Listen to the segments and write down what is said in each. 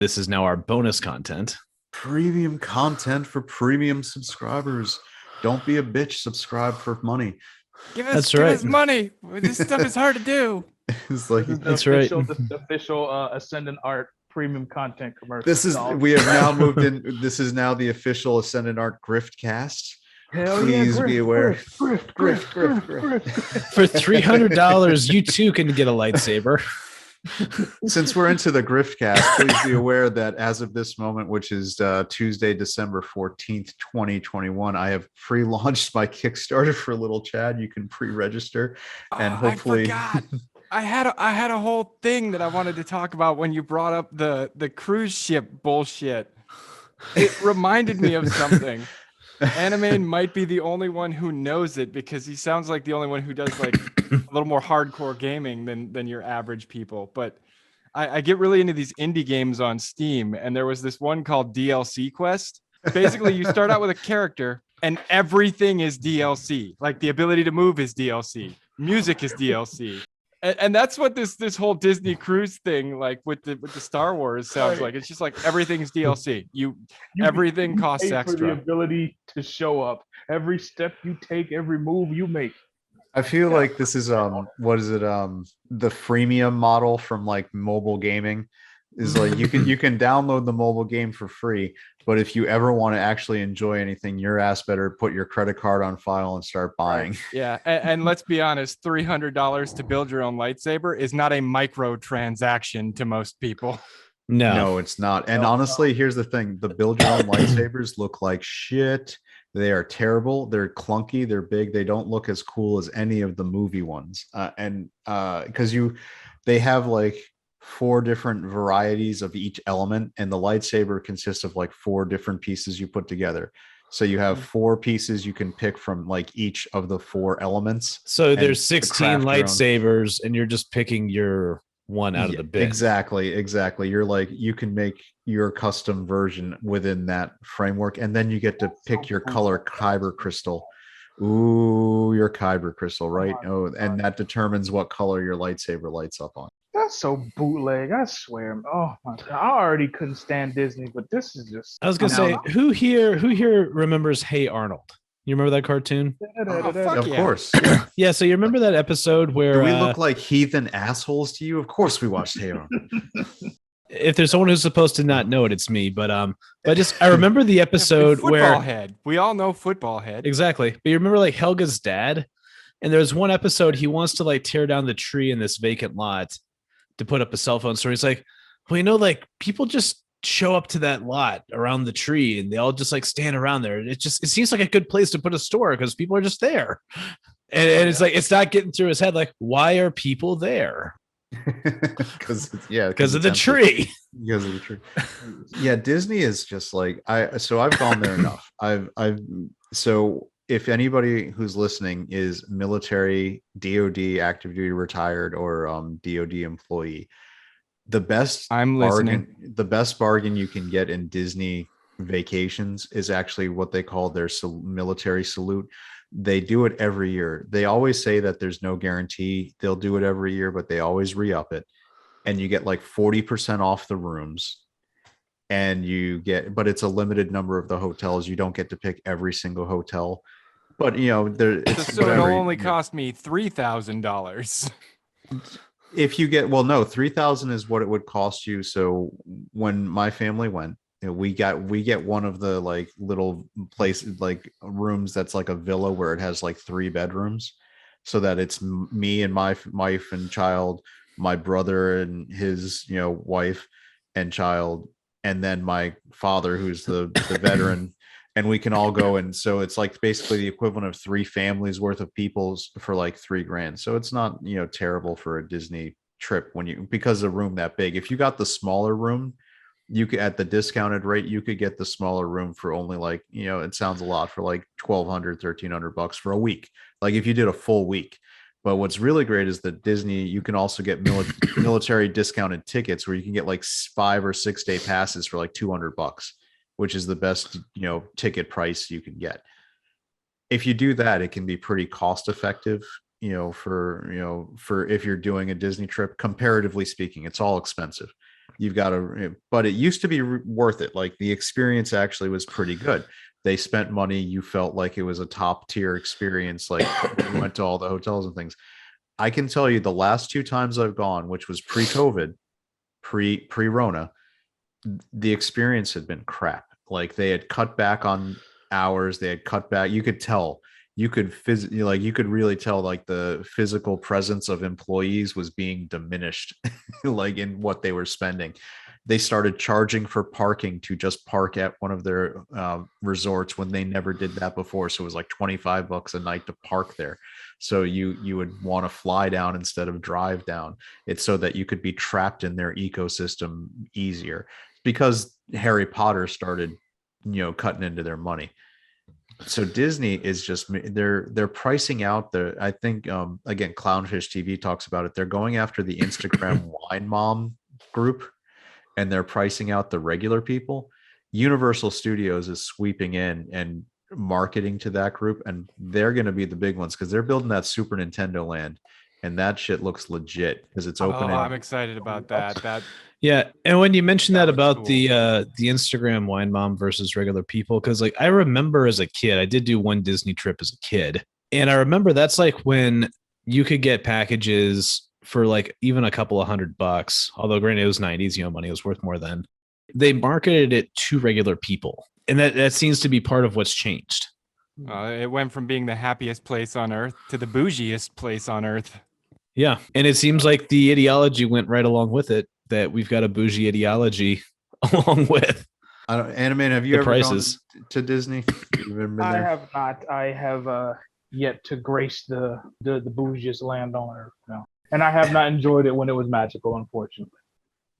This is now our bonus content. Premium content for premium subscribers. Don't be a bitch. Subscribe for money. That's Give right. us money. This stuff is hard to do. It's like This is That's right. the official Ascendant Art premium content commercial. this is dog. we have now moved in. This is now the official Ascendant Art Grift cast. Hell Please yeah, be aware. Grift. For $300, you too can get a lightsaber. Since we're into the Grift cast, please be aware that as of this moment, which is Tuesday, December 14th, 2021, I have pre-launched my Kickstarter for Little Chad. You can pre-register and hopefully I forgot. I had a whole thing that I wanted to talk about when you brought up the cruise ship bullshit. It reminded me of something. Animaine might be the only one who knows it because he sounds like the only one who does like a little more hardcore gaming than your average people. But I get really into these indie games on Steam, and there was this one called DLC Quest. Basically, you start out with a character, and everything is DLC. Like the ability to move is DLC, music is DLC. And that's what this whole Disney cruise thing, like with the Star Wars, sounds like. It's just like everything's DLC. Everything costs pay for the extra. ability to show up. Every step you take, every move you make. I feel like this is what is it the freemium model from like mobile gaming is like you can download the mobile game for free, but if you ever want to actually enjoy anything, your ass better put your credit card on file and start buying. Yeah, and let's be honest, $300 to build your own lightsaber is not a micro transaction to most people. No, it's not. And honestly, here's the thing: the build your own lightsabers look like shit. They are terrible. They're clunky. They're big. They don't look as cool as any of the movie ones. Because they have like 4 different varieties of each element, and the lightsaber consists of like 4 different pieces you put together. So you have 4 pieces you can pick from like each of the 4 elements. So there's 16 lightsabers, and you're just picking your one out of the bin. Exactly. You're like, you can make your custom version within that framework, and then you get to pick your color kyber crystal. Ooh, your kyber crystal, right? Oh, and that determines what color your lightsaber lights up on. That's so bootleg. I swear. Oh my god, I already couldn't stand Disney, but this is just. I was gonna say, who here remembers Hey Arnold? You remember that cartoon? Of course. Yeah, so you remember that episode where do we look like heathen assholes to you? Of course we watched Hey Arnold. If there's someone who's supposed to not know it, it's me. But I remember the episode where Football Head. We all know Football Head. Exactly. But you remember like Helga's dad? And there's one episode he wants to like tear down the tree in this vacant lot to put up a cell phone store. He's like, well, like people just show up to that lot around the tree and they all just like stand around there. It seems like a good place to put a store because people are just there. And it's like, it's not getting through his head. Like, why are people there? Because of the tree. Because of the tree. Yeah, Disney is just like I've gone there enough. So if anybody who's listening is military, DoD, active duty retired, or DoD employee, the best bargain you can get in Disney vacations is actually what they call their military salute. They do it every year. They always say that there's no guarantee they'll do it every year, but they always re-up it. And you get like 40% off the rooms. And but it's a limited number of the hotels. You don't get to pick every single hotel. But so it'll only cost me $3,000. If you get, well, no, $3,000 is what it would cost you. So when my family went, we get one of the like little places, like rooms that's like a villa where it has like 3 bedrooms, so that it's me and my wife and child, my brother and his wife and child, and then my father who's the veteran, and we can all go. And so it's like basically the equivalent of 3 families worth of people for like $3,000. So it's not terrible for a Disney trip because the room that big. If you got the smaller room, you could, at the discounted rate, you could get the smaller room for only like, it sounds a lot, for like $1,200, $1,300 for a week. Like if you did a full week. But what's really great is that Disney, you can also get military discounted tickets where you can get like 5 or 6 day passes for like $200, which is the best, ticket price you can get. If you do that, it can be pretty cost effective, for if you're doing a Disney trip. Comparatively speaking, it's all expensive. You've got to, but it used to be worth it. Like the experience actually was pretty good. They spent money. You felt like it was a top tier experience. Like you went to all the hotels and things. I can tell you the last 2 times I've gone, which was pre-COVID, pre-Rona, the experience had been crap. Like they had cut back on hours. They had cut back. You could tell. You could really tell like the physical presence of employees was being diminished, like in what they were spending. They started charging for parking to just park at one of their resorts when they never did that before. So it was like $25 a night to park there. So you would want to fly down instead of drive down. It's so that you could be trapped in their ecosystem easier, because Harry Potter started, cutting into their money. So Disney is just, they're pricing out the, I think again, Clownfish TV talks about it. They're going after the Instagram wine mom group, and they're pricing out the regular people. Universal Studios is sweeping in and marketing to that group, and they're going to be the big ones because they're building that Super Nintendo land, and that shit looks legit because it's opening. I'm excited about that. Yeah, and when you mentioned that looks about cool. the Instagram wine mom versus regular people, because like I remember as a kid, I did do one Disney trip as a kid, and I remember that's like when you could get packages for like even a couple of $100. Although granted, it was '90s, money was worth more then. They marketed it to regular people, and that seems to be part of what's changed. It went from being the happiest place on earth to the bougiest place on earth. Yeah, and it seems like the ideology went right along with it. That we've got a bougie ideology along with. Animaine, have you ever gone to Disney? You've ever been I there? have not. I have yet to grace the bougiest land on earth. No, and I have not enjoyed it when it was magical, unfortunately.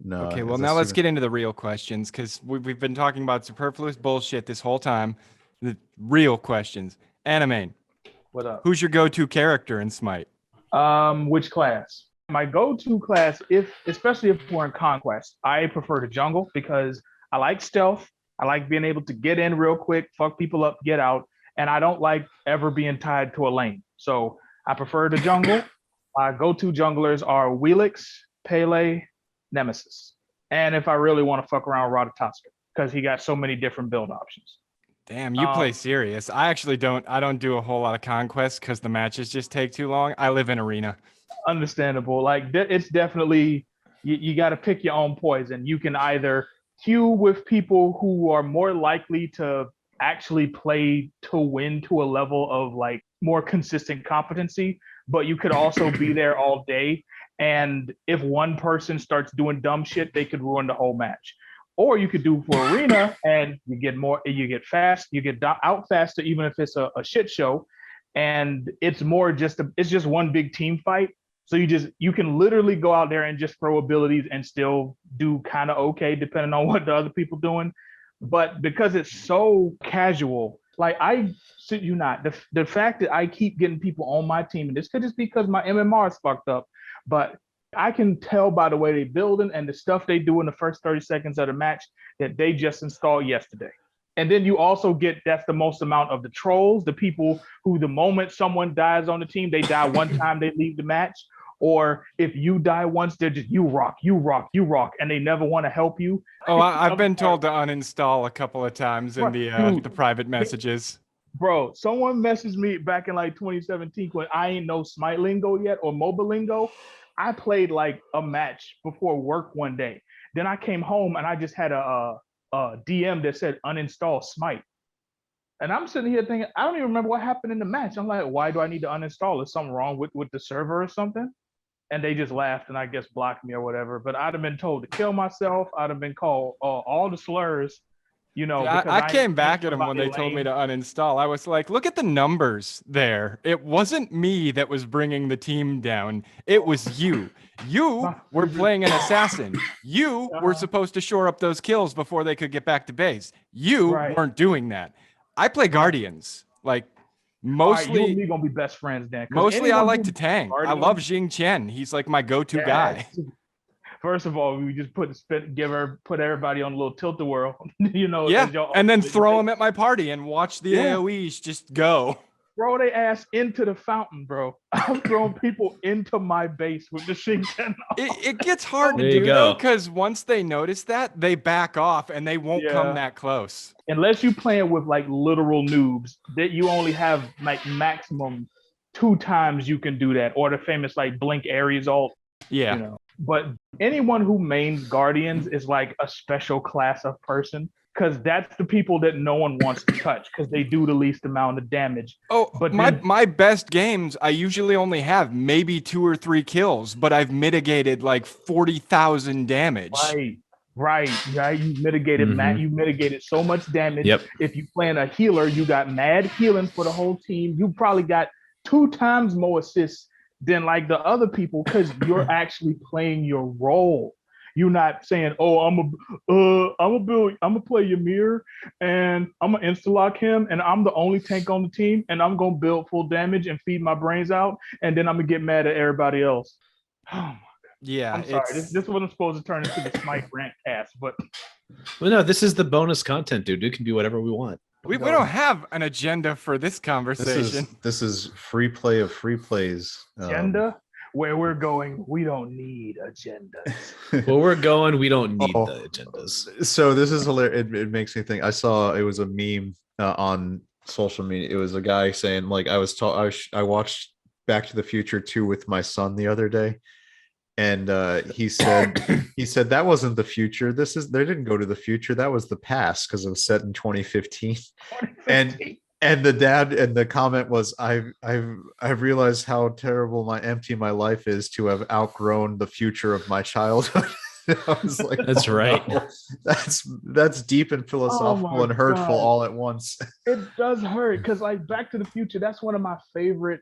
No. Okay, well now let's get into the real questions, because we've been talking about superfluous bullshit this whole time. The real questions. Animaine, What up? who's your go-to character in Smite? Which class? My go-to class, especially if we're in Conquest, I prefer the jungle because I like stealth. I like being able to get in real quick, fuck people up, get out, and I don't like ever being tied to a lane. So I prefer the jungle. My go-to junglers are Wheelix, Pele, Nemesis, and if I really want to fuck around, Ratatoska, because he got so many different build options. Damn, you play serious. I actually don't. I don't do a whole lot of Conquest because the matches just take too long. I live in Arena. Understandable. Like it's definitely you got to pick your own poison. You can either queue with people who are more likely to actually play to win to a level of like more consistent competency, but you could also be there all day. And if one person starts doing dumb shit, they could ruin the whole match. Or you could do for arena and you get fast, you get out faster, even if it's a shit show. And it's more it's just one big team fight. So you can literally go out there and just throw abilities and still do kind of okay, depending on what the other people doing. But because it's so casual, like I shit you not, the fact that I keep getting people on my team, and this could just be because my MMR is fucked up, but I can tell by the way they building and the stuff they do in the first 30 seconds of the match that they just installed yesterday. And then you also get that's the most amount of the trolls, the people who the moment someone dies on the team, they die one time, they leave the match. Or if you die once, they're just you rock, and they never want to help you. Oh, I've been told to uninstall a couple of times in the private messages. Bro, someone messaged me back in like 2017 when I ain't know Smite lingo yet or mobile lingo. I played like a match before work one day. Then I came home and I just had a DM that said uninstall Smite. And I'm sitting here thinking, I don't even remember what happened in the match. I'm like, why do I need to uninstall? Is something wrong with the server or something? And they just laughed and I guess blocked me or whatever. But I'd have been told to kill myself. I'd have been called all the slurs, I came back at them when they told me to uninstall. I was like, look at the numbers there. It wasn't me that was bringing the team down. It was you. You were playing an assassin. You were supposed to shore up those kills before they could get back to base. You weren't doing that. I play Guardians. Like, mostly, you and me gonna be best friends then. Mostly, I like to tank. I love Xing Chen. He's like my go-to guy. First of all, we just put everybody on a little tilt-a-whirl, Yeah, and then throw them at my party and watch the AoEs just go. throw their ass into the fountain, bro. I'm throwing people into my base with the Shinken. It gets hard There to you do go. though, because once they notice that, they back off and they won't Yeah. come that close. Unless you playing with like literal noobs, that you only have like maximum 2 times you can do that, or the famous like blink Ares ult. Yeah. You know. But anyone who mains Guardians is like a special class of person, because that's the people that no one wants to touch because they do the least amount of damage. Oh, But but then- my best games, I usually only have maybe 2 or 3 kills, but I've mitigated like 40,000 damage. Right. You mitigated you mitigated so much damage. Yep. If you playing a healer, you got mad healing for the whole team. You probably got 2 times more assists than like the other people because you're actually playing your role. You're not saying, "Oh, I'm gonna play Ymir and I'm gonna insta-lock him and I'm the only tank on the team and I'm gonna build full damage and feed my brains out and then I'm gonna get mad at everybody else." Oh, Yeah, I'm sorry. This wasn't supposed to turn into the Smite rant cast, but Well, no, this is the bonus content, dude. We can do whatever we want. we don't have an agenda for this This conversation. is free play of free plays. agenda, where we're going, we don't need agendas. Where we're going, we don't need Oh. the agendas. So this is hilarious. It makes me think. I saw it was a meme on social media. It was a guy saying like I watched Back to the Future 2 with my son the other day, and he said that wasn't the future. They didn't go to the future. That was the past because it was set in 2015. And the dad and the comment was, I've realized how terrible empty my life is to have outgrown the future of my childhood. I was like, That's right. no. That's deep and philosophical and hurtful God. all at once. It does hurt because like Back to the Future, that's one of my favorite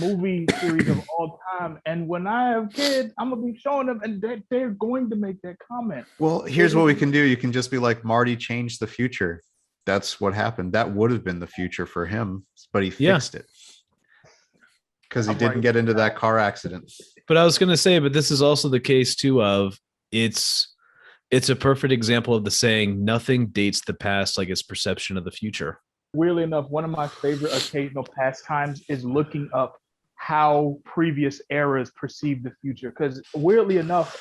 movie series of all time. And when I have kids, I'm gonna be showing them, and they're going to make that comment. Well, here's what we can do. You can just be like, Marty changed the future. That's what happened. That would have been the future for him, but he fixed it because he I'm didn't right. get into that car accident. But I was gonna say, but this is also the case too of it's a perfect example of the saying, nothing dates the past like its perception of the future. Weirdly enough, one of my favorite occasional pastimes is looking up how previous eras perceive the future. Because weirdly enough,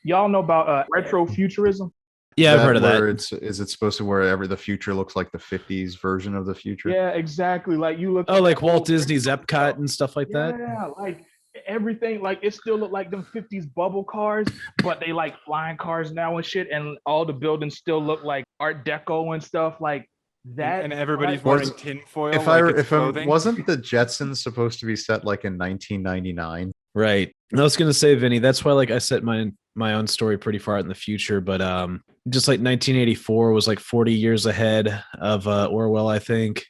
y'all know about retrofuturism? Yeah, I've heard of where that. Is it supposed to wherever the future looks like the 50s version of the future? Yeah, exactly. Like you look. Oh, like at Walt old Disney's retro Epcot stuff. and stuff like that. Yeah, like everything, like it still look like them 50s bubble cars, but they like flying cars now and shit, and all the buildings still look like Art Deco and stuff like that. And everybody's like, wearing tinfoil. If clothing. wasn't the Jetsons supposed to be set like in 1999? Right. I was gonna say, Vinny, that's why like I set my own story pretty far out in the future, but just like 1984 was like 40 years ahead of Orwell, I think.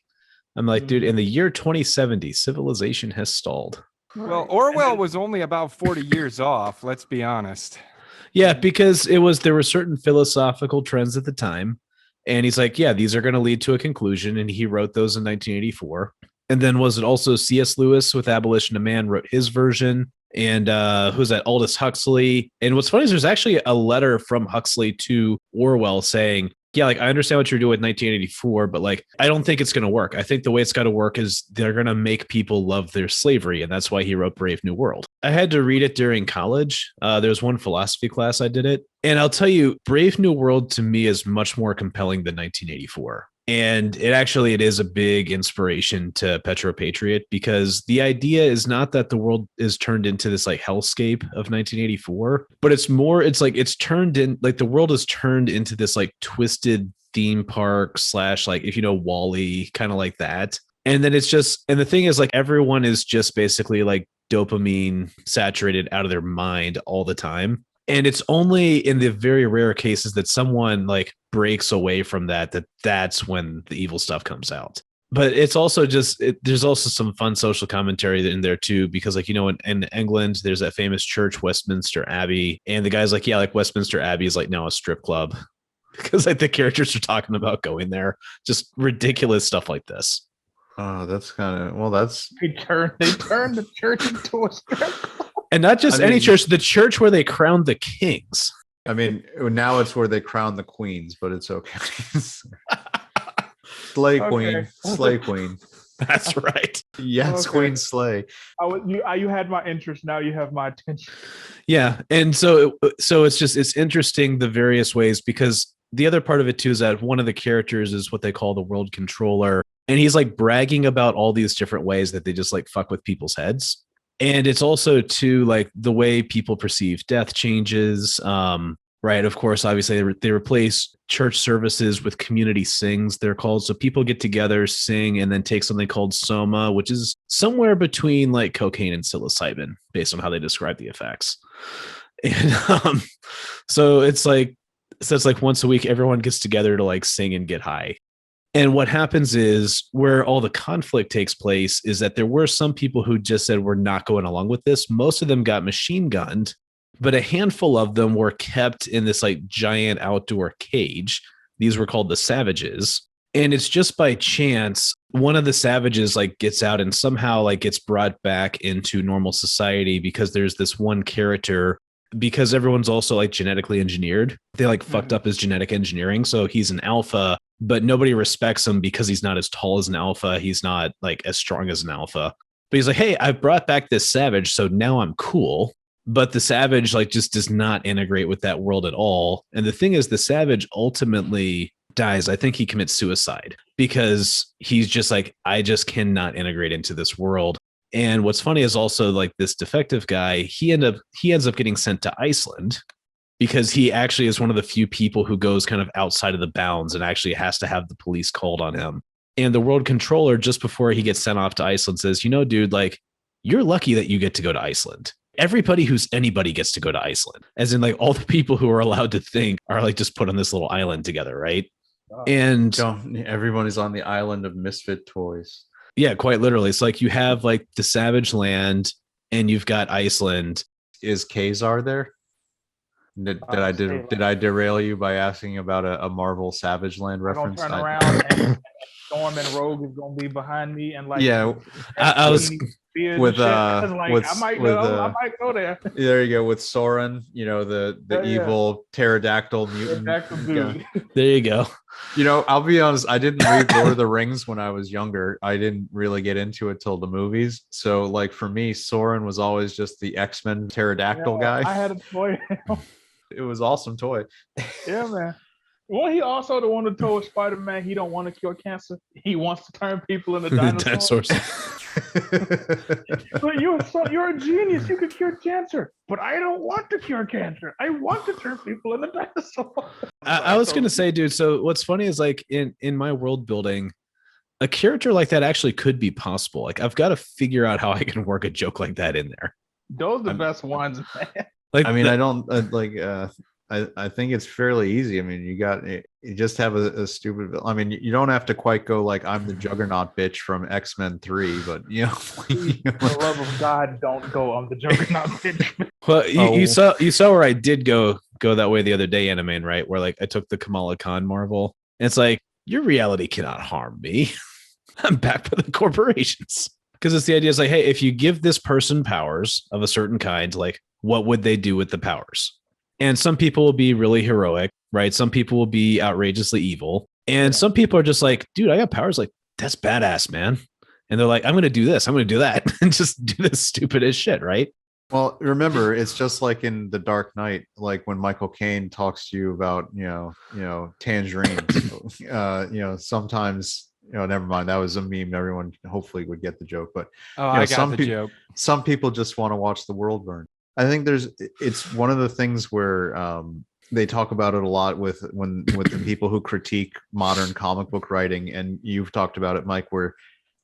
I'm like, dude, in the year 2070, civilization has stalled. Well, Orwell was only about 40 years off, let's be honest. Yeah, because there were certain philosophical trends at the time. And he's like, yeah, these are going to lead to a conclusion. And he wrote those in 1984. And then was it also C.S. Lewis with Abolition of Man wrote his version? And who's that? Aldous Huxley. And what's funny is there's actually a letter from Huxley to Orwell saying, yeah, like I understand what you're doing with 1984, but like I don't think it's going to work. I think the way it's got to work is they're going to make people love their slavery, and that's why he wrote Brave New World. I had to read it during college. There was one philosophy class I did it, and I'll tell you, Brave New World to me is much more compelling than 1984. And it is a big inspiration to Petro Patriot, because the idea is not that the world is turned into this like hellscape of 1984, but it's turned in like the world is turned into this like twisted theme park / like, if you know, Wall-E, kind of like that. And then and the thing is like everyone is just basically like dopamine saturated out of their mind all the time. And it's only in the very rare cases that someone like breaks away from that's when the evil stuff comes out. But it's also there's also some fun social commentary in there too, because like, you know, in England, there's that famous church, Westminster Abbey. And the guy's like, yeah, like Westminster Abbey is like now a strip club because like the characters are talking about going there, just ridiculous stuff like this. Oh, that's kind of, well, that's, they turned the church into a strip club. And not just any church, the church where they crowned the kings. I mean, now it's where they crown the queens, but it's okay. Slay queen, slay queen. That's right. Yes, Okay. Queen Slay. You had my interest. Now you have my attention. Yeah, and so it's interesting the various ways, because the other part of it too is that one of the characters is what they call the world controller, and he's like bragging about all these different ways that they just like fuck with people's heads. And it's also too like the way people perceive death changes. Right, of course, obviously they replace church services with community sings, they're called. So people get together, sing, and then take something called soma, which is somewhere between like cocaine and psilocybin based on how they describe the effects. And so it's like once a week everyone gets together to like sing and get high. And what happens is, where all the conflict takes place is that there were some people who just said we're not going along with this. Most of them got machine gunned, but a handful of them were kept in this like giant outdoor cage. These were called the Savages. And it's just by chance one of the Savages like gets out and somehow like gets brought back into normal society, because there's this one character, because everyone's also like genetically engineered. They like fucked up his genetic engineering. So he's an alpha, but nobody respects him because he's not as tall as an alpha. He's not like as strong as an alpha. But he's like, hey, I brought back this Savage, so now I'm cool. But the Savage like just does not integrate with that world at all. And the thing is, the Savage ultimately dies. I think he commits suicide because he's just like, I just cannot integrate into this world. And what's funny is also like this defective guy, he ends up getting sent to Iceland, because he actually is one of the few people who goes kind of outside of the bounds and actually has to have the police called on him. And the world controller, just before he gets sent off to Iceland, says, you know, dude, like, you're lucky that you get to go to Iceland. Everybody who's anybody gets to go to Iceland, as in like all the people who are allowed to think are like just put on this little island together, right? And Everyone is on the island of misfit toys. yeah, quite literally. It's like you have like the Savage Land and you've got Iceland. Is Kazar there? Did I derail you by asking about a Marvel Savage Land I'm gonna reference? turn around and Storm and Rogue is gonna be behind me, and like I was with I might go there. There you go, with Soren, you know, the evil pterodactyl mutant. Dude. There you go. You know, I'll be honest, I didn't read Lord of the Rings when I was younger. I didn't really get into it till the movies. So like for me, Soren was always just the X-Men pterodactyl guy. I had a toy. It was awesome toy. Yeah, man. Well, he also the one who told Spider-Man he don't want to cure cancer. He wants to turn people into dinosaurs. But you're a genius. You could cure cancer, but I don't want to cure cancer. I want to turn people into dinosaurs. I was gonna say, dude. So what's funny is like in my world building, a character like that actually could be possible. Like I've got to figure out how I can work a joke like that in there. Those are the best ones, man. Like I mean, I don't I think it's fairly easy. I mean, you just have a stupid. I mean, you don't have to quite go like I'm the Juggernaut bitch from X-Men 3, but you know, For the love of God, don't go. I'm the Juggernaut bitch. Well, you saw where I did go that way the other day, Animaine, right? Where like I took the Kamala Khan Marvel, and it's like your reality cannot harm me. I'm backed by the corporations, because it's the idea is like, hey, if you give this person powers of a certain kind, like what would they do with the powers? And some people will be really heroic, right? Some people will be outrageously evil. And some people are just like, dude, I got powers. Like, that's badass, man. And they're like, I'm going to do this. I'm going to do that. And just do this stupid as shit, right? Well, remember, it's just like in The Dark Knight, like when Michael Caine talks to you about, you know, tangerines. Sometimes, never mind. That was a meme. Everyone hopefully would get the joke. But I got the joke. Some people just want to watch the world burn. I think it's one of the things where they talk about it a lot with the people who critique modern comic book writing, and you've talked about it, Mike, where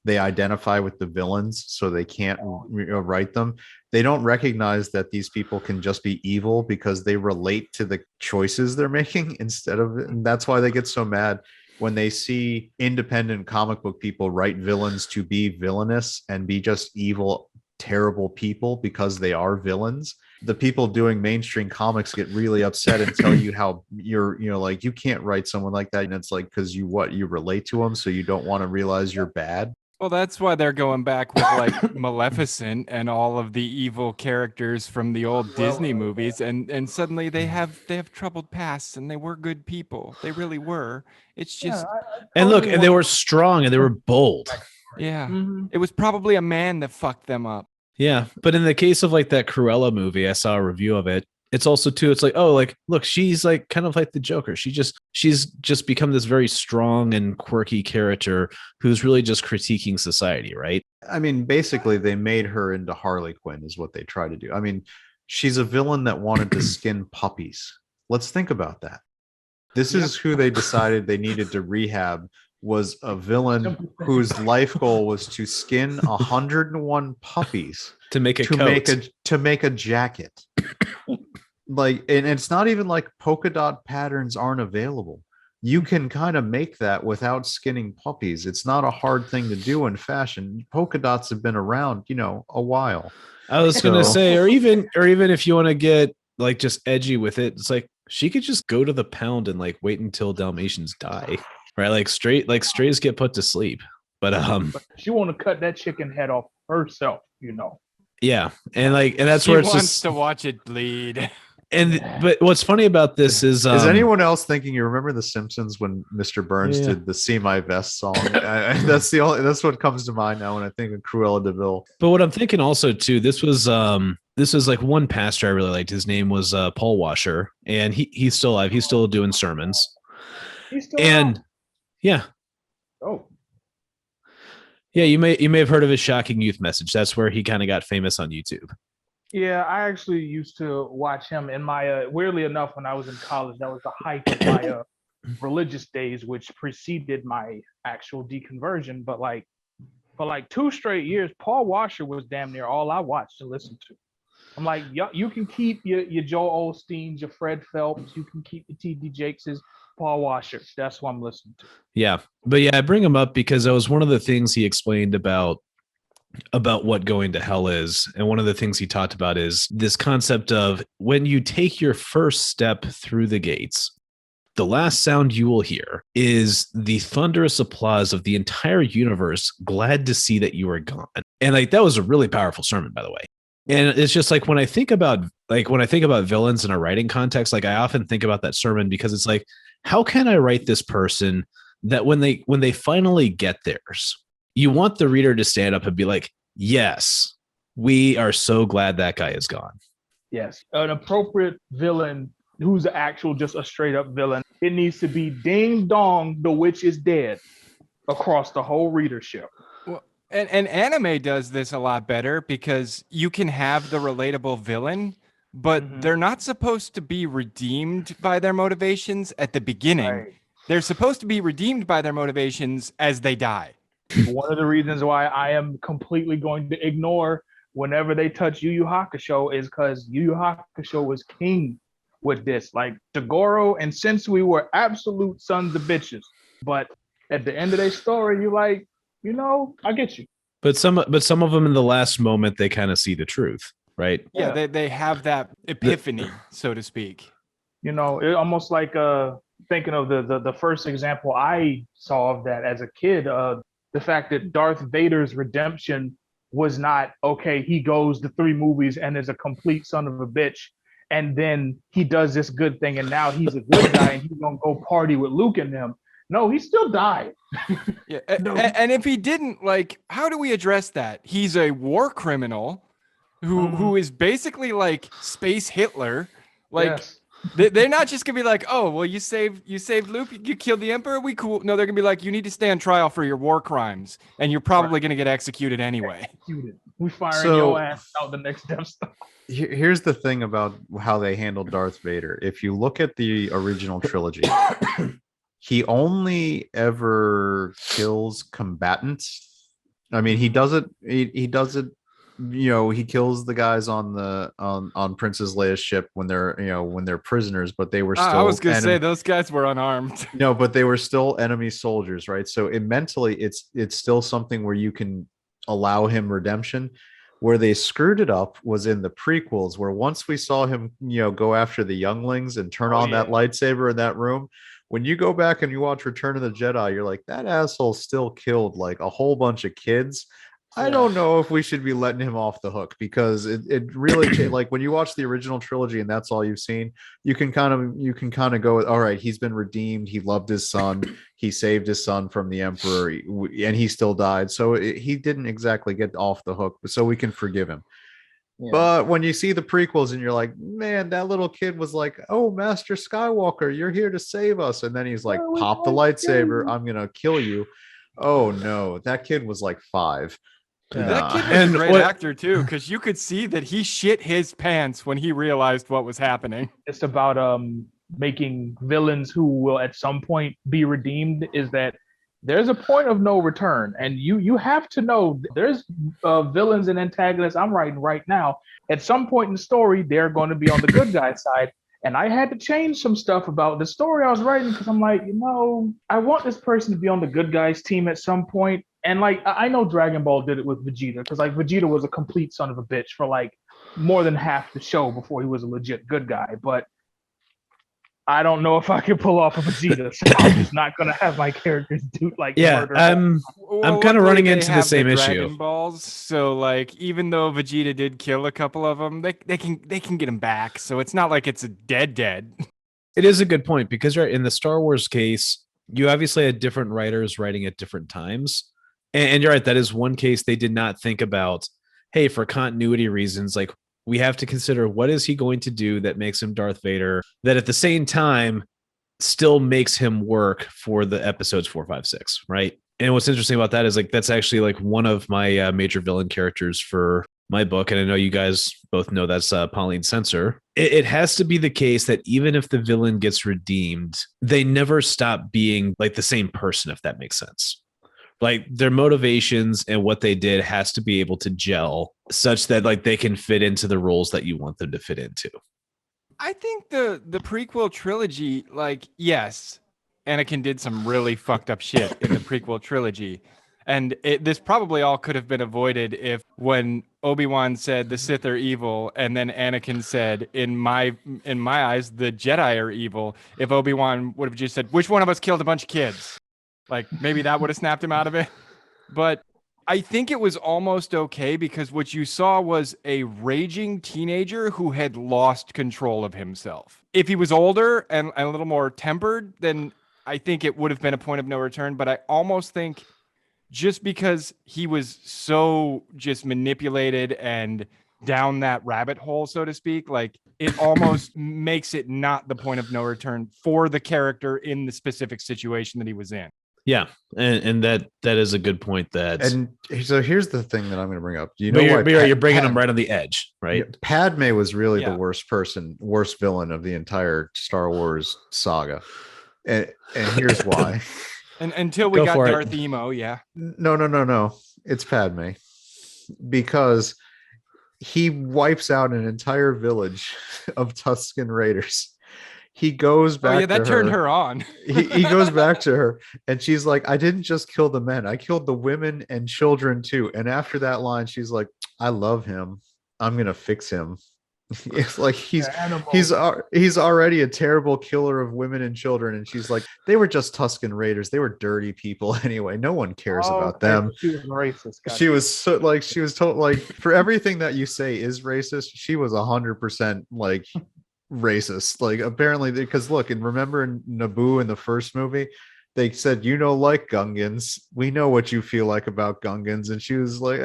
they identify with the villains, so they can't write them. They don't recognize that these people can just be evil because they relate to the choices they're making and that's why they get so mad when they see independent comic book people write villains to be villainous and be just evil, terrible people because they are villains. The people doing mainstream comics get really upset and tell you how like you can't write someone like that, and it's like because you relate to them, so you don't want to realize you're bad. Well, that's why they're going back with like Maleficent and all of the evil characters from the old Disney movies, and suddenly they have troubled pasts, and they were good people. They really were. It's just And look, and they were strong and they were bold. Yeah. Mhm. It was probably a man that fucked them up. Yeah, but in the case of like that Cruella movie, I saw a review of it. It's also too. It's like, oh, like look, she's like kind of like the Joker. She's just become this very strong and quirky character who's really just critiquing society, right? I mean, basically, they made her into Harley Quinn, is what they try to do. I mean, she's a villain that wanted to skin puppies. Let's think about that. This is who they decided they needed to rehab, was a villain whose life goal was to skin 101 puppies To make a to coat. make a jacket. Like, and it's not even like polka dot patterns aren't available. You can kind of make that without skinning puppies. It's not a hard thing to do in fashion. Polka dots have been around, a while. I was gonna So- say, or even if you want to get like just edgy with it, it's like she could just go to the pound and like wait until Dalmatians die, right? Like strays get put to sleep. But But she want to cut that chicken head off herself, yeah, and that's She where it's wants just to watch it bleed. but what's funny about this is anyone else thinking you remember The Simpsons when Mr. Burns Yeah. did the "See My Vest" song? That's what comes to mind now when I think of Cruella DeVille. But what I'm thinking also too, this was like one pastor I really liked. His name was Paul Washer, and he's still alive. He's still doing sermons. He's still And out. yeah, Oh, yeah, you may have heard of his shocking youth message. That's where he kind of got famous on YouTube. yeah. I actually used to watch him in my weirdly enough when I was in college. That was the height of my religious days, which preceded my actual deconversion. But like for like 2 straight years, Paul Washer was damn near all I watched and listened to. I'm like, you can keep your Joel Osteens, your Fred Phelps, you can keep your T.D. Jakeses, Paul Washer. That's what I'm listening to. Yeah, but yeah, I bring him up because that was one of the things he explained about what going to hell is, and one of the things he talked about is this concept of when you take your first step through the gates, the last sound you will hear is the thunderous applause of the entire universe, glad to see that you are gone. And like that was a really powerful sermon, by the way. And it's just like when I think about villains in a writing context, like I often think about that sermon because it's like, how can I write this person that when they finally get theirs, you want the reader to stand up and be like, yes, we are so glad that guy is gone. Yes, an appropriate villain who's actual just a straight up villain. It needs to be ding dong, the witch is dead across the whole readership. Well, and anime does this a lot better because you can have the relatable villain, but Mhm. they're not supposed to be redeemed by their motivations at the beginning. Right. They're supposed to be redeemed by their motivations as they die. One of the reasons why I am completely going to ignore whenever they touch Yu Yu Hakusho is because Yu Yu Hakusho was king with this. Like Tagoro and Sensui were absolute sons of bitches. But at the end of their story, you're like, I get you. But some of them in the last moment, they kind of see the truth, right? Yeah, they have that epiphany, so to speak. It almost like thinking of the first example I saw of that as a kid, the fact that Darth Vader's redemption was not, okay, he goes to 3 movies and is a complete son of a bitch, and then he does this good thing, and now he's a good guy, and he's going to go party with Luke and them. No, he still died. Yeah, No. and if he didn't, like, how do we address that? He's a war criminal who is basically like space Hitler. Like, Yes. they're not just gonna be like, oh, well, you saved Luke, you killed the Emperor, we cool. No, they're gonna be like, you need to stand trial for your war crimes, and you're probably gonna get executed anyway. We firing So- your ass out the next Death Star. Here's the thing about how they handled Darth Vader. If you look at the original trilogy, he only ever kills combatants. I mean, he does it. He does it. He kills the guys on Princess Leia's ship when they're prisoners, but they were still. I was gonna say those guys were unarmed. No, but they were still enemy soldiers, right? So mentally, it's still something where you can allow him redemption. Where they screwed it up was in the prequels, where once we saw him, go after the younglings and turn on that lightsaber in that room. When you go back and you watch Return of the Jedi, you're like, that asshole still killed like a whole bunch of kids. I don't know if we should be letting him off the hook because it really like when you watch the original trilogy and that's all you've seen, you can kind of go, all right, he's been redeemed, he loved his son, he saved his son from the emperor, and he still died, so he didn't exactly get off the hook, so we can forgive him. Yeah. But when you see the prequels and you're like, man, that little kid was like, oh, Master Skywalker, you're here to save us, and then he's like, pop the lightsaber, I'm gonna kill you. Oh no, that kid was like 5. That kid was And a great what- actor too, because you could see that he shit his pants when he realized what was happening. It's about making villains who will at some point be redeemed. Is that there's a point of no return, and you have to know there's villains and antagonists I'm writing right now. At some point in the story, they're going to be on the good guy side. And I had to change some stuff about the story I was writing because I'm like, I want this person to be on the good guys team at some point. And like, I know Dragon Ball did it with Vegeta because like Vegeta was a complete son of a bitch for like more than half the show before he was a legit good guy. But I don't know if I can pull off a Vegeta, so I'm just not gonna have my characters do like murder. I'm kind of luckily running they into the have same Dragon issue. Balls, so like even though Vegeta did kill a couple of them, they can get him back. So it's not like it's a dead. It is a good point because right in the Star Wars case, you obviously had different writers writing at different times, and you're right. That is one case they did not think about. Hey, for continuity reasons, like we have to consider what is he going to do that makes him Darth Vader, that at the same time still makes him work for the episodes 4, 5, 6, right? And what's interesting about that is like that's actually like one of my major villain characters for my book, and I know you guys both know that's Pauline Censor. It has to be the case that even if the villain gets redeemed, they never stop being like the same person, if that makes sense. Like their motivations and what they did has to be able to gel such that like they can fit into the roles that you want them to fit into. I think the prequel trilogy, like, yes, Anakin did some really fucked up shit in the prequel trilogy. And this probably all could have been avoided if when Obi-Wan said the Sith are evil, and then Anakin said, in my eyes, the Jedi are evil. If Obi-Wan would have just said, which one of us killed a bunch of kids? Like maybe that would have snapped him out of it. But I think it was almost okay because what you saw was a raging teenager who had lost control of himself. If he was older and a little more tempered, then I think it would have been a point of no return. But I almost think just because he was so just manipulated and down that rabbit hole, so to speak, like it almost makes it not the point of no return for the character in the specific situation that he was in. Yeah, and that is a good point. And so here's the thing that I'm going to bring up. You but know, you're bringing them right on the edge, right? Padme was really Yeah. the worst villain of the entire Star Wars saga, and here's why. And until we Go got for it. Darth Emo, yeah. No. It's Padme, because he wipes out an entire village of Tusken Raiders. He goes back. Oh yeah, that to turned her on. he goes back to her, and she's like, I didn't just kill the men, I killed the women and children too. And after that line, she's like, I love him, I'm gonna fix him. It's like he's already a terrible killer of women and children, and she's like, they were just Tusken Raiders, they were dirty people anyway, no one cares about them. She was racist. She was so like, she was told like, for everything that you say is racist, she was 100% like racist. Like apparently, because look, and remember in Naboo in the first movie, they said, you know, like Gungans, we know what you feel like about Gungans, and she was like,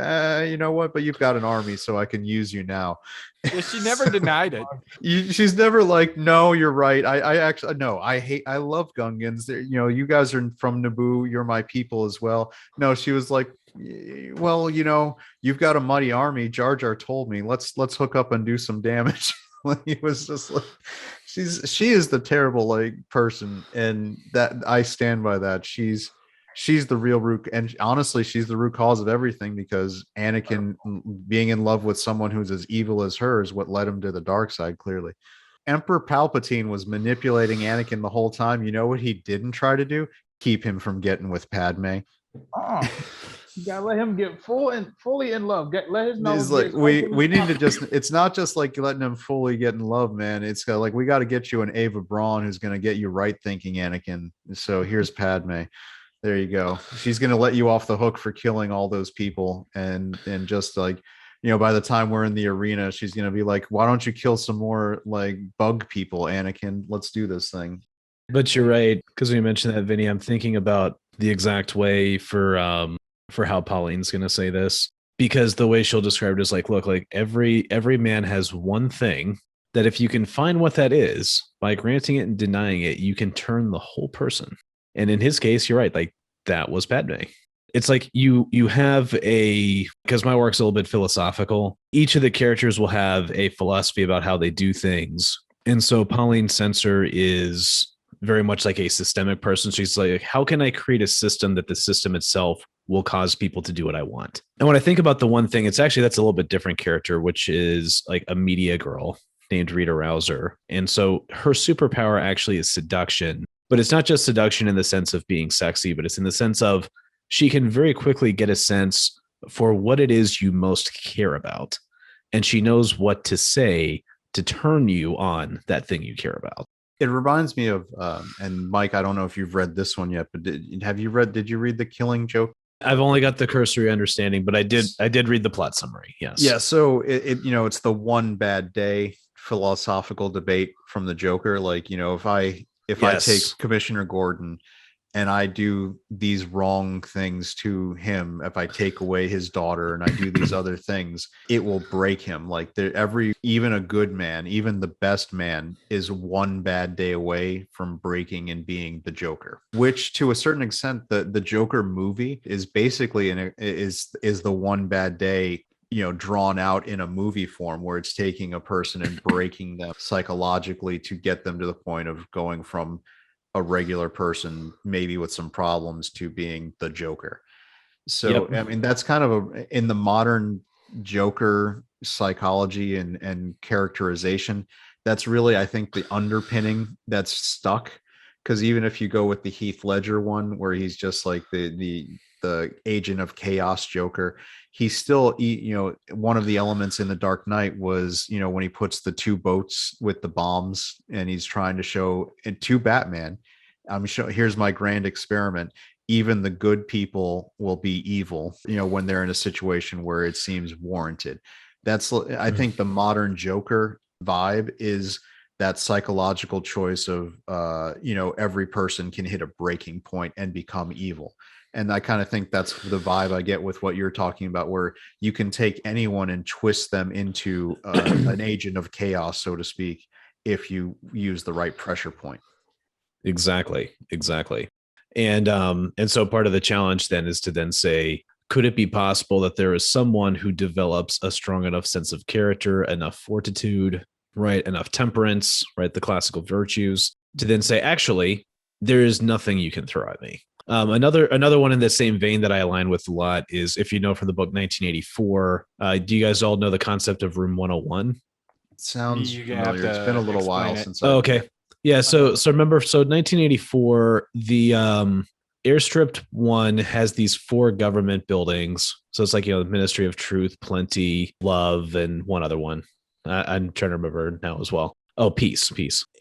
you know what, but you've got an army, so I can use you now. Yeah, she never denied it. She's never like, no, you're right, I actually, no, I love Gungans. You know, you guys are from Naboo, you're my people as well. No, she was like, well, you know, you've got a mighty army, Jar Jar told me, let's hook up and do some damage. He was just like, she is the terrible like person, and that I stand by that. She's the real root, and honestly, she's the root cause of everything, because Anakin being in love with someone who's as evil as her is what led him to the dark side. Clearly, Emperor Palpatine was manipulating Anakin the whole time. You know what he didn't try to do? Keep him from getting with Padme. Oh, you gotta let him get fully in love. Let his nose. He's like, we need to just. It's not just like letting him fully get in love, man. It's got like, we got to get you an Ava Braun who's going to get you right thinking, Anakin. So here's Padme. There you go. She's gonna let you off the hook for killing all those people, and just like, by the time we're in the arena, she's gonna be like, "Why don't you kill some more like bug people, Anakin? Let's do this thing." But you're right, because when you mentioned that, Vinny, I'm thinking about the exact way for how Pauline's gonna say this, because the way she'll describe it is like, look, like every man has one thing that if you can find what that is by granting it and denying it, you can turn the whole person. And in his case, you're right, like that was Padme. It's like you have because my work's a little bit philosophical, each of the characters will have a philosophy about how they do things. And so Pauline Sensor is very much like a systemic person. She's like, how can I create a system that the system itself will cause people to do what I want? And when I think about the one thing, it's actually, that's a little bit different character, which is like a media girl named Rita Rouser. And so her superpower actually is seduction, but it's not just seduction in the sense of being sexy, but it's in the sense of she can very quickly get a sense for what it is you most care about. And she knows what to say to turn you on that thing you care about. It reminds me of, and Mike, I don't know if you've read this one yet, but did you read The Killing Joke? I've only got the cursory understanding, but I did read the plot summary. Yes. Yeah. So it's the one bad day philosophical debate from the Joker. Like, if I take Commissioner Gordon and I do these wrong things to him, if I take away his daughter and I do these other things, it will break him. Like even a good man, even the best man is one bad day away from breaking and being the Joker, which to a certain extent, the Joker movie is basically is the one bad day, drawn out in a movie form, where it's taking a person and breaking them psychologically to get them to the point of going from a regular person, maybe with some problems, to being the Joker. So, yep. I mean, that's kind of in the modern Joker psychology and characterization, that's really, I think, the underpinning that's stuck. Because even if you go with the Heath Ledger one, where he's just like the agent of chaos Joker, he's still, one of the elements in The Dark Knight was, when he puts the two boats with the bombs and he's trying to show to Batman, here's my grand experiment. Even the good people will be evil, when they're in a situation where it seems warranted. That's, I think, the modern Joker vibe is that psychological choice of, every person can hit a breaking point and become evil. And I kind of think that's the vibe I get with what you're talking about, where you can take anyone and twist them into an agent of chaos, so to speak, if you use the right pressure point. Exactly. And so part of the challenge then is to then say, could it be possible that there is someone who develops a strong enough sense of character, enough fortitude, right, enough temperance, right, the classical virtues, to then say, actually, there is nothing you can throw at me. Another one in the same vein that I align with a lot is, if you know from the book 1984, do you guys all know the concept of Room 101? Sounds familiar. It's been a little while since. Okay. Yeah. So remember, 1984, the Airstripped one has these 4 government buildings. So it's like, the Ministry of Truth, Plenty, Love, and one other one. I'm trying to remember now as well. Oh, Peace.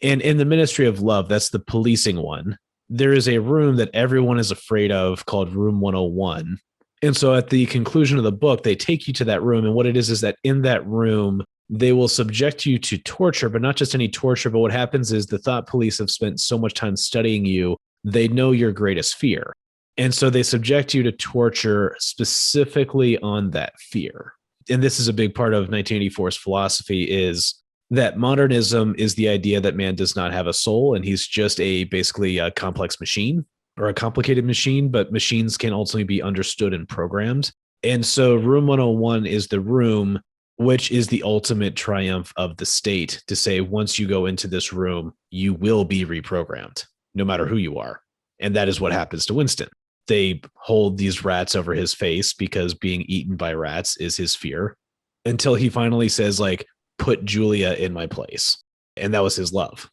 And in the Ministry of Love, that's the policing one. There is a room that everyone is afraid of called Room 101. And so at the conclusion of the book, they take you to that room. And what it is that in that room, they will subject you to torture, but not just any torture. But what happens is the thought police have spent so much time studying you, they know your greatest fear. And so they subject you to torture specifically on that fear. And this is a big part of 1984's philosophy, is that modernism is the idea that man does not have a soul, and he's just basically a complex machine, or a complicated machine, but machines can ultimately be understood and programmed. And so Room 101 is the room which is the ultimate triumph of the state, to say, once you go into this room, you will be reprogrammed, no matter who you are. And that is what happens to Winston. They hold these rats over his face because being eaten by rats is his fear, until he finally says, like, put Julia in my place. And that was his love.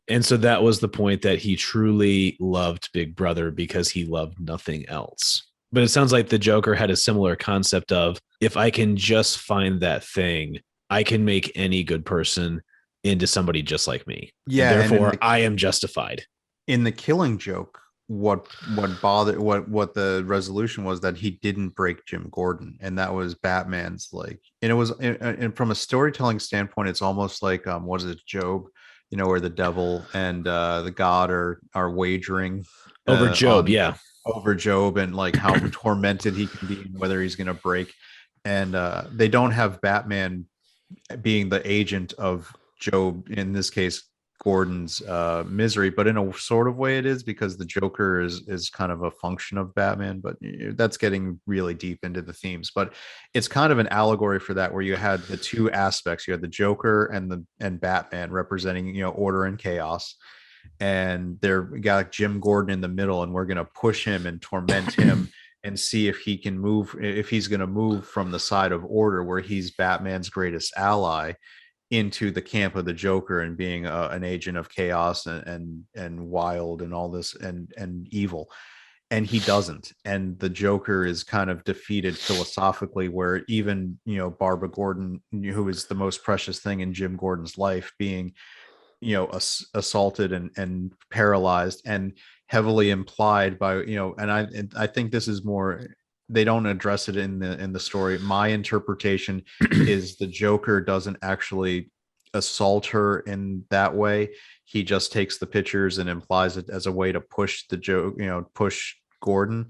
And so that was the point that he truly loved Big Brother, because he loved nothing else. But it sounds like the Joker had a similar concept of, if I can just find that thing, I can make any good person into somebody just like me. Yeah. And therefore, I am justified. In The Killing Joke, what the resolution was, that he didn't break Jim Gordon, and that was Batman's, like, and it was, and from a storytelling standpoint, it's almost like what is it, Job, where the devil and the god are wagering Over Job, on yeah. over Job, and like how tormented he can be and whether he's going to break. And they don't have Batman being the agent of Job, in this case Gordon's misery, but in a sort of way it is, because the Joker is kind of a function of Batman. But that's getting really deep into the themes. But it's kind of an allegory for that, where you had the two aspects. You had the Joker and Batman representing order and chaos, and they're got Jim Gordon in the middle, and we're going to push him and torment him and see if he can move, if he's going to move from the side of order, where he's Batman's greatest ally, into the camp of the Joker and being an agent of chaos and wild and all this and evil. And he doesn't. And the Joker is kind of defeated philosophically, where even Barbara Gordon, who is the most precious thing in Jim Gordon's life, being assaulted and paralyzed, and heavily implied by and I think this is more, they don't address it in the story. My interpretation is the Joker doesn't actually assault her in that way. He just takes the pictures and implies it as a way to push the joke, push Gordon,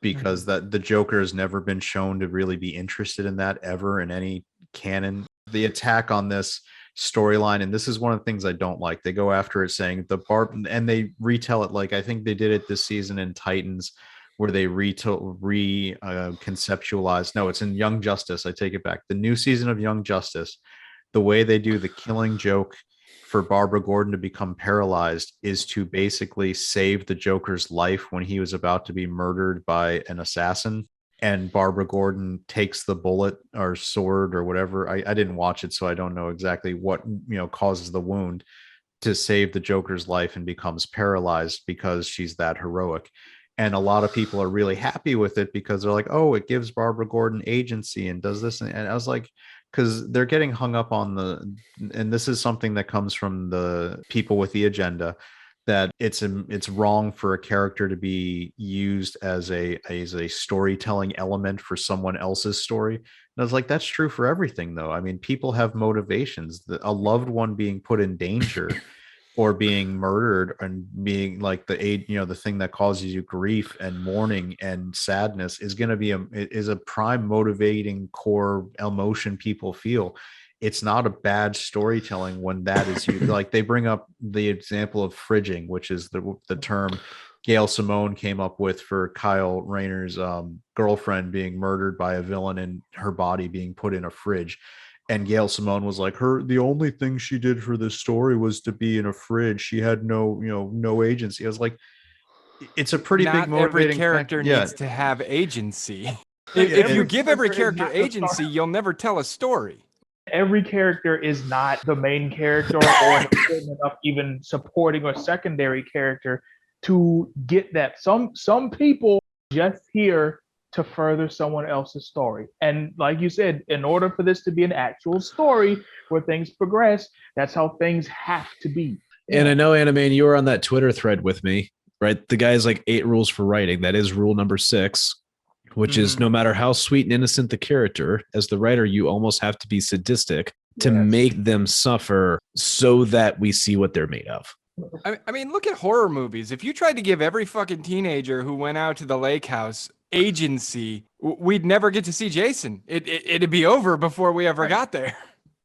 because that the Joker has never been shown to really be interested in that ever in any canon. The attack on this storyline, and this is one of the things I don't like, they go after it saying and they retell it, like I think they did it this season in Titans, where they conceptualized. No, it's in Young Justice. I take it back. The new season of Young Justice, the way they do the killing joke for Barbara Gordon to become paralyzed is to basically save the Joker's life when he was about to be murdered by an assassin. And Barbara Gordon takes the bullet or sword or whatever. I didn't watch it, so I don't know exactly what causes the wound, to save the Joker's life, and becomes paralyzed because she's that heroic. And a lot of people are really happy with it, because they're like, oh, it gives Barbara Gordon agency and does this. And I was like, because they're getting hung up on and this is something that comes from the people with the agenda, that it's wrong for a character to be used as a storytelling element for someone else's story. And I was like, that's true for everything, though. I mean, people have motivations. A loved one being put in danger or being murdered and being like the thing that causes you grief and mourning and sadness is going to be a prime motivating core emotion people feel. It's not a bad storytelling when that is used. Like they bring up the example of fridging, which is the term Gail Simone came up with for Kyle Rayner's girlfriend being murdered by a villain and her body being put in a fridge. And Gail Simone was like, the only thing she did for this story was to be in a fridge. She had no agency. I was like, it's a pretty Not big motivating every character factor. needs to have agency. Yeah, If you every give every character character is not the agency, star. you'll never tell a story. Every character is not the main character or an important enough even supporting or secondary character to get that. Some people just here to further someone else's story. And like you said, in order for this to be an actual story where things progress, that's how things have to be. And I know, Animaine, you were on that Twitter thread with me, right? The guy's like 8 rules for writing. That is rule number 6, which is no matter how sweet and innocent the character, as the writer, you almost have to be sadistic to make them suffer so that we see what they're made of. I mean, look at horror movies. If you tried to give every fucking teenager who went out to the lake house agency, we'd never get to see Jason. It'd be over before we ever got there.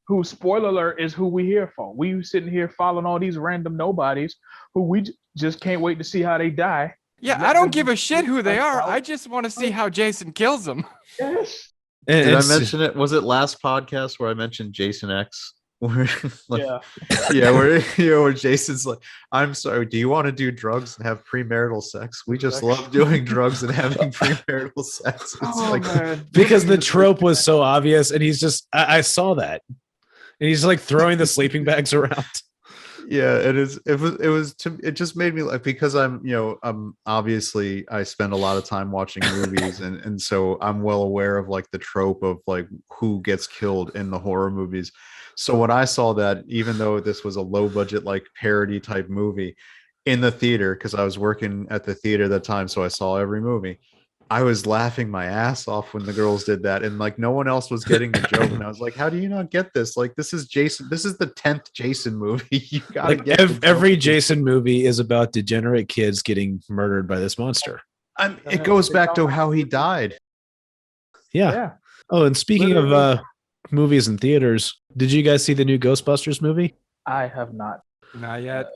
Who, spoiler alert, is who we here for. We sitting here following all these random nobodies who we just can't wait to see how they die. Yeah, I don't give a shit who they are. I just want to see how Jason kills them. Yes. Did I mention it? Was it last podcast where I mentioned Jason X? Where, where Jason's like, I'm sorry, do you want to do drugs and have premarital sex? We just love doing drugs and having premarital sex. It's Man. Because the trope was so obvious, and he's just, I saw that. And he's like throwing the sleeping bags around. Yeah, it just made me like, because I'm obviously I spend a lot of time watching movies, and so I'm well aware of like the trope of like who gets killed in the horror movies. So when I saw that, even though this was a low budget like parody type movie, in the theater because I was working at the theater at the time, so I saw every movie. I was laughing my ass off when the girls did that, and like no one else was getting the joke. And I was like, "How do you not get this? Like, this is Jason. This is the 10th Jason movie. You gotta Like get the every joke." Jason movie is about degenerate kids getting murdered by this monster. It goes back to how he died. Yeah. Yeah. Oh, and speaking Literally. of movies in theaters, did you guys see the new Ghostbusters movie? I have not. Not yet.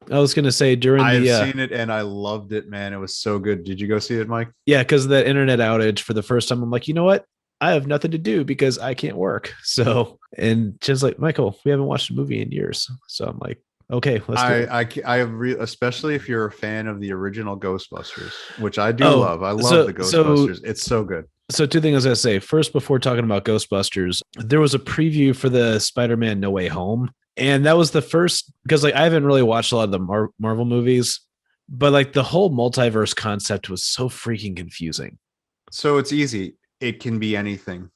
I was gonna say during I've the seen it and I loved it, man. It was so good. Did you go see it, Mike? yeah, because of that internet outage for the first time, I'm like, you know what? I have nothing to do because I can't work. So, and Jen's like, Michael, we haven't watched a movie in years. So I'm like, okay, let's do it. Especially if you're a fan of the original Ghostbusters, which I do Oh, love. I love so- the Ghostbusters. It's so good. So two things I say. First, before talking about Ghostbusters, there was a preview for the Spider-Man No Way Home. And that was the first, because like I haven't really watched a lot of the Marvel movies, but like the whole multiverse concept was so freaking confusing. So it's easy. It can be anything.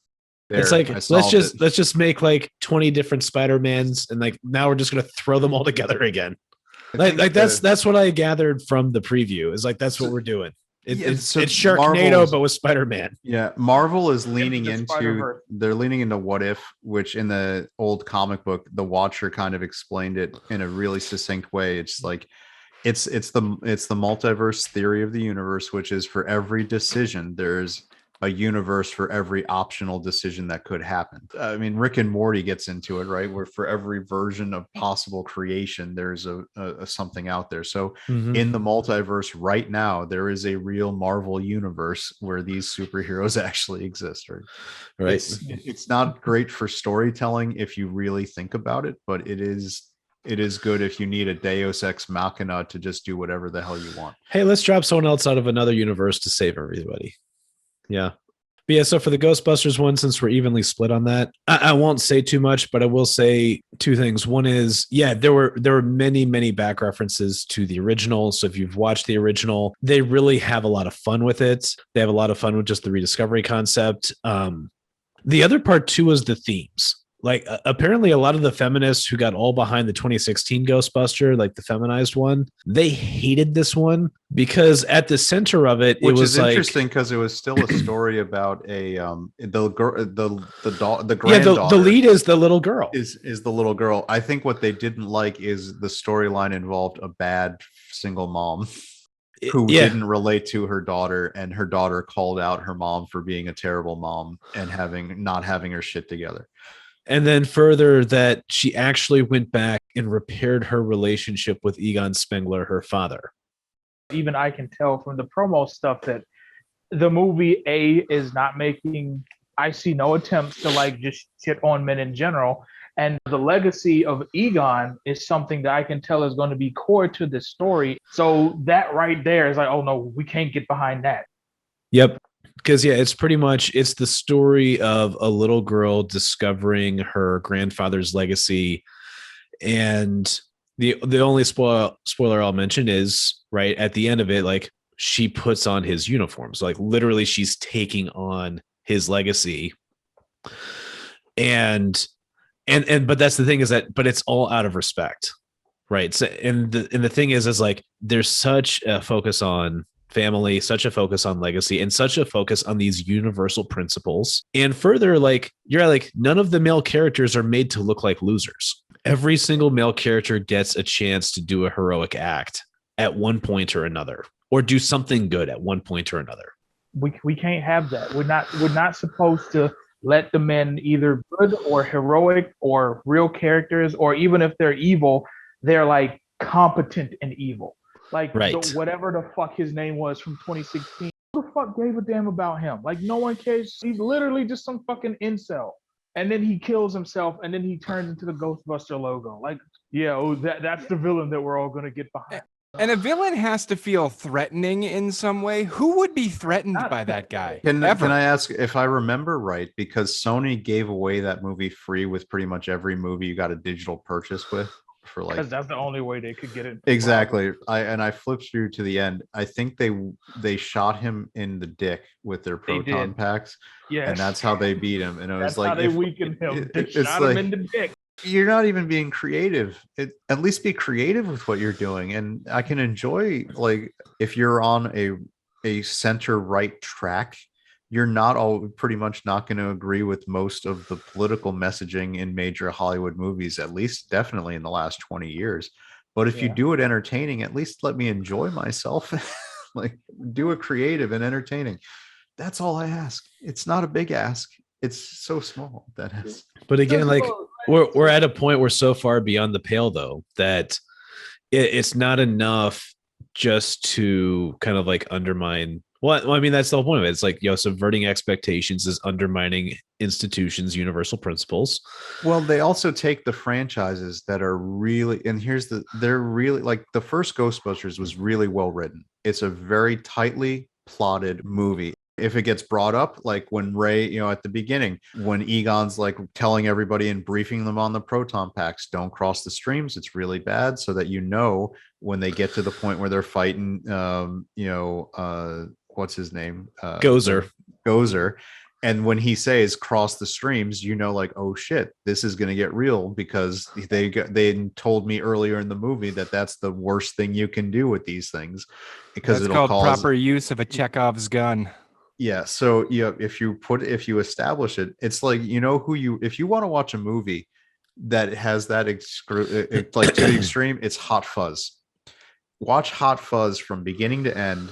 It's There, like I let's solved it. just make like 20 different Spider-Mans, and like now we're just gonna throw them all together again. I Like, think like that's what I gathered from the preview. Is like that's what we're doing. It's so Sharknado, Marvel's- but with Spider-Man. Yeah, Marvel is leaning the into Spider-Verse. they're leaning into What If, which in the old comic book, the Watcher kind of explained it in a really succinct way. It's like it's the multiverse theory of the universe, which is for every decision there's a universe for every optional decision that could happen. I mean, Rick and Morty gets into it, right? Where for every version of possible creation, there's a something out there. So Mhm. in the multiverse right now, there is a real Marvel universe where these superheroes actually exist. Right? Right. It's not great for storytelling if you really think about it, but it is good if you need a Deus Ex Machina to just do whatever the hell you want. Hey, let's drop someone else out of another universe to save everybody. Yeah. But yeah, so for the Ghostbusters one, since we're evenly split on that, I won't say too much, but I will say two things. One is, yeah, there were many back references to the original. So if you've watched the original, they really have a lot of fun with it. They have a lot of fun with just the rediscovery concept. The other part too is the themes. Like apparently a lot of the feminists who got all behind the 2016 Ghostbuster, like the feminized one, they hated this one because at the center of it, Which it was is like, interesting because it was still a story about the yeah, granddaughter. the lead is the little girl. Is the little girl. I think what they didn't like is the storyline involved a bad single mom who Yeah. didn't relate to her daughter, and her daughter called out her mom for being a terrible mom and not having her shit together. And then further that she actually went back and repaired her relationship with Egon Spengler, her father. Even I can tell from the promo stuff that the movie is not making. I see no attempts to like just shit on men in general, and the legacy of Egon is something that I can tell is going to be core to this story. So that right there is like, oh no, we can't get behind that. Yep. Because yeah, it's pretty much it's the story of a little girl discovering her grandfather's legacy, and the only spoiler I'll mention is right at the end of it, like she puts on his uniforms, like literally she's taking on his legacy, and but that's the thing is that but it's all out of respect, right? So and the thing is like there's such a focus on family, such a focus on legacy, and such a focus on these universal principles. And further, like you're like none of the male characters are made to look like losers. Every single male character gets a chance to do a heroic act at one point or another, or do something good at one point or another. We can't have that. We're not supposed to let the men either good or heroic or real characters, or even if they're evil, they're like competent and evil. Like right. Whatever the fuck his name was from 2016, who the fuck gave a damn about him? Like no one cares. He's literally just some fucking incel. And then he kills himself, and then he turns into the Ghostbuster logo. Like, yeah, that's the villain that we're all gonna get behind. And a villain has to feel threatening in some way. Who would be threatened by that guy? Can I ask if I remember right? Because Sony gave away that movie free with pretty much every movie you got a digital purchase with. For like, because that's the only way they could get it. Exactly. I flipped through to the end. I think they shot him in the dick with their proton packs. Yeah, and that's how they beat him. And it was that's like how they weakened him. They it's shot like, him in the dick. you're not even being creative. At least be creative with what you're doing. And I can enjoy, like, if you're on a center right track, you're not all pretty much not going to agree with most of the political messaging in major Hollywood movies, at least definitely in the last 20 years. But if you Yeah. do it entertaining, at least let me enjoy myself. Like, do it creative and entertaining. That's all I ask. It's not a big ask. It's so small that is. But again, like Well, we're at a point we're so far beyond the pale though that it's not enough just to kind of like undermine. Well, I mean, that's the whole point of it. It's like, subverting expectations is undermining institutions' universal principles. Well, they also take the franchises that are really, and they're really, like, the first Ghostbusters was really well written. It's a very tightly plotted movie. If it gets brought up, like when Ray, at the beginning, when Egon's like telling everybody and briefing them on the proton packs, don't cross the streams, it's really bad, so that when they get to the point where they're fighting, what's his name? Gozer. Gozer. And when he says cross the streams, like, oh shit, this is going to get real, because they told me earlier in the movie that that's the worst thing you can do with these things, because That's it'll called cause proper use of a Chekhov's gun. Yeah, so if you establish it, it's like, if you want to watch a movie that has that like to the extreme, it's Hot Fuzz. Watch Hot Fuzz from beginning to end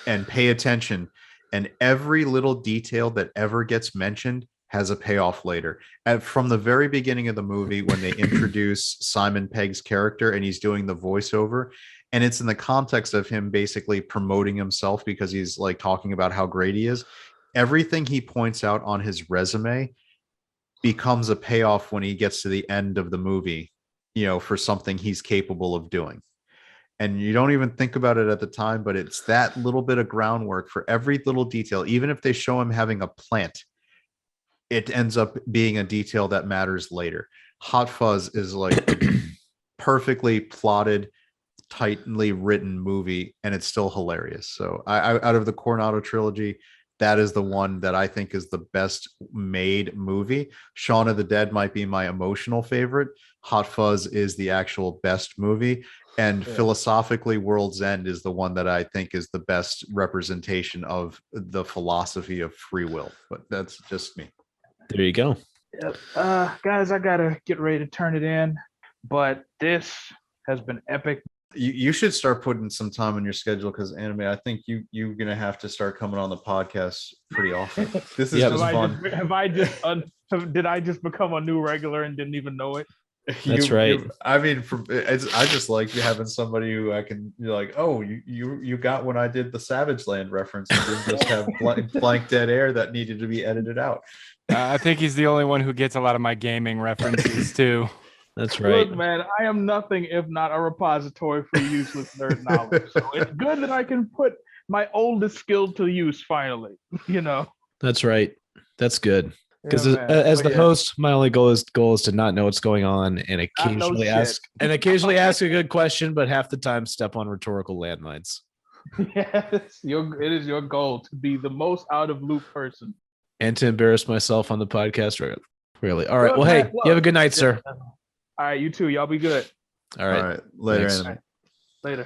and pay attention, and every little detail that ever gets mentioned has a payoff later. And from the very beginning of the movie, when they introduce Simon Pegg's character and he's doing the voiceover, and it's in the context of him basically promoting himself because he's like talking about how great he is, everything he points out on his resume becomes a payoff when he gets to the end of the movie, for something he's capable of doing. And you don't even think about it at the time, but it's that little bit of groundwork for every little detail. Even if they show him having a plant, it ends up being a detail that matters later. Hot Fuzz is like perfectly plotted, tightly written movie, and it's still hilarious. So I out of the Coronado trilogy, that is the one that I think is the best made movie. Shaun of the Dead might be my emotional favorite. Hot Fuzz is the actual best movie. And philosophically, World's End is the one that I think is the best representation of the philosophy of free will. But that's just me. There you go. Yep. Guys, I gotta get ready to turn it in, but this has been epic. You should start putting some time on your schedule, because Animaine, I think you're gonna have to start coming on the podcast pretty often. This is just fun. Did I just become a new regular and didn't even know it? That's right. I mean, I just like having somebody who I can be like, oh, you got when I did the Savage Land reference, and didn't just have blank dead air that needed to be edited out. I think he's the only one who gets a lot of my gaming references too. That's right. Look, man, I am nothing if not a repository for useless nerd knowledge. So it's good that I can put my oldest skill to use finally. That's right. That's good. Because Yeah, as the host, my only goal is to not know what's going on and occasionally ask a good question, but half the time step on rhetorical landmines. Yes, it is your goal to be the most out of loop person. And to embarrass myself on the podcast. Really. All right. Well, hey, you have a good night, sir. All right, you too. Y'all be good. All right. All right. Later. Thanks. Anime. Later.